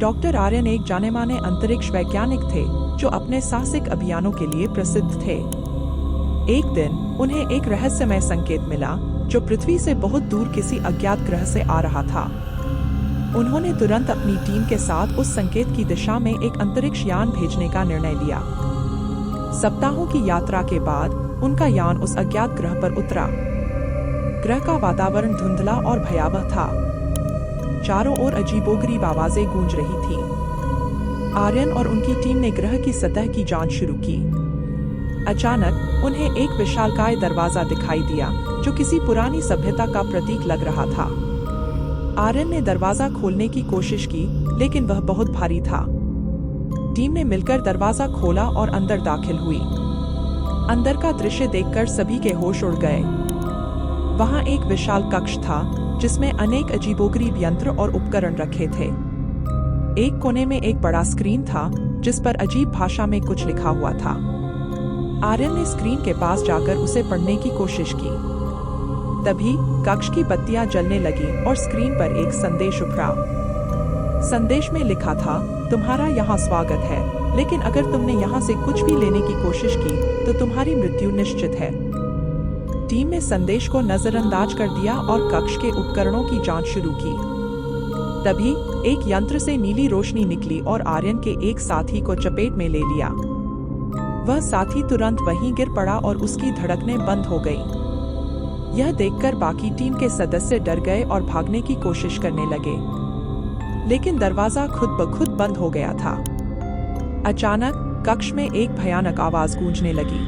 Doctor Aryan एक जाने-माने अंतरिक्ष वैज्ञानिक थे जो अपने साहसिक अभियानों के लिए प्रसिद्ध थे। एक दिन उन्हें एक रहस्यमय संकेत मिला जो पृथ्वी से बहुत दूर किसी अज्ञात ग्रह से आ रहा था। उन्होंने तुरंत अपनी टीम के साथ उस संकेत की दिशा में एक अंतरिक्ष यान भेजने का निर्णय लिया। सप्ताहों की यात्रा के बाद उनका यान उस अज्ञात ग्रह पर उतरा। ग्रह का वातावरण धुंधला और भयावह था। चारों ओर अजीबोगरीब आवाजें गूंज रही थीं। आर्यन और उनकी टीम ने ग्रह की सतह की जांच शुरू की। अचानक उन्हें एक विशालकाय दरवाजा दिखाई दिया जो किसी पुरानी सभ्यता का प्रतीक लग रहा था। आर्यन ने दरवाजा खोलने की कोशिश की, लेकिन वह बहुत भारी था। टीम ने मिलकर दरवाजा खोला और अंदर दाखिल हुई। अंदर का दृश्य देखकर सभी के होश उड़ गए। वहां एक विशाल कक्ष था जिसमें अनेक अजीबोगरीब यंत्र और उपकरण रखे थे। एक कोने में एक बड़ा स्क्रीन था जिस पर अजीब भाषा में कुछ लिखा हुआ था। आर्यन ने स्क्रीन के पास जाकर उसे पढ़ने की कोशिश की। तभी कक्ष की बत्तियां जलने लगी और स्क्रीन पर एक संदेश उभरा। संदेश में लिखा था, तुम्हारा यहाँ स्वागत है, लेकिन अगर तुमने यहाँ से कुछ भी लेने की कोशिश की तो तुम्हारी मृत्यु निश्चित है। टीम ने संदेश को नजरअंदाज कर दिया और कक्ष के उपकरणों की जांच शुरू की। तभी एक यंत्र से नीली रोशनी निकली और आर्यन के एक साथी को चपेट में ले लिया। वह साथी तुरंत वहीं गिर पड़ा और उसकी धड़कनें बंद हो गईं। यह देखकर बाकी टीम के सदस्य डर गए और भागने की कोशिश करने लगे, लेकिन दरवाजा खुद ब खुद बंद हो गया था। अचानक कक्ष में एक भयानक आवाज गूंजने लगी।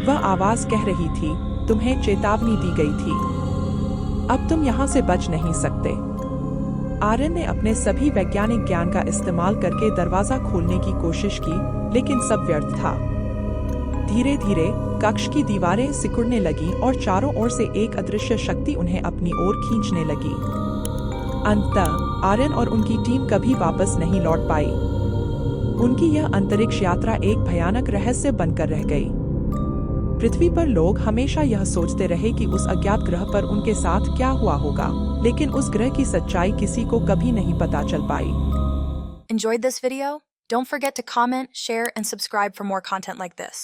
वह आवाज कह रही थी, तुम्हें चेतावनी दी गई थी, अब तुम यहाँ से बच नहीं सकते। आर्यन ने अपने सभी वैज्ञानिक ज्ञान का इस्तेमाल करके दरवाजा खोलने की कोशिश की, लेकिन सब व्यर्थ था। धीरे धीरे कक्ष की दीवारें सिकुड़ने लगी और चारों ओर से एक अदृश्य शक्ति उन्हें अपनी ओर खींचने लगी। अंततः आर्यन और उनकी टीम कभी वापस नहीं लौट पाई। उनकी यह अंतरिक्ष यात्रा एक भयानक रहस्य बनकर रह गई। पृथ्वी पर लोग हमेशा यह सोचते रहे कि उस अज्ञात ग्रह पर उनके साथ क्या हुआ होगा, लेकिन उस ग्रह की सच्चाई किसी को कभी नहीं पता चल पाई। Enjoyed this video? Don't forget to comment, share, and subscribe for more content like this.